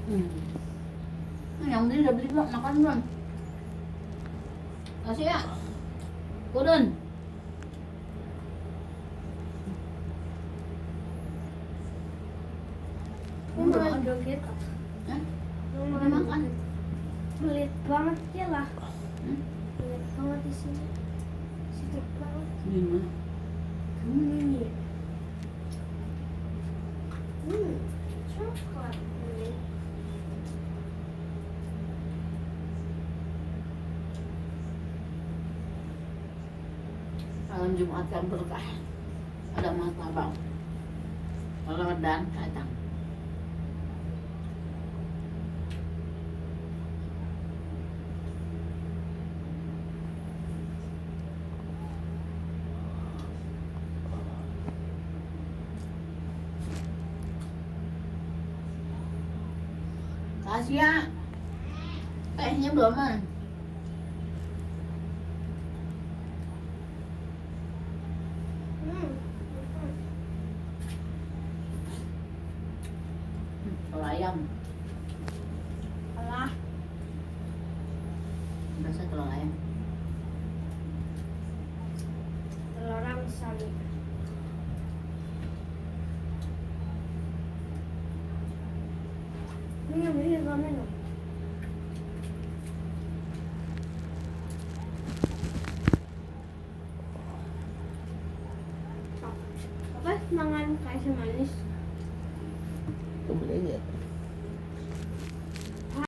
Hmm. Yang beli udah beli belum? Makan belum? Kasih ya. Turun. Ini malah joget. Hah? Ini Udah malah makan. pelit banget ya lah. Hmm? Pelit banget di sini. Sedikit banget. Di mana? Ini. Coklat ini. Malam Jumat kan berkah. Ada martabak. Ramadan datang. Kasih ya. Tehnya belum ah. Telur ayam. Alah, Biasa telur ayam. telur sari. Ini ramen loh. Apa mangan kayak manis? Itu beli aja.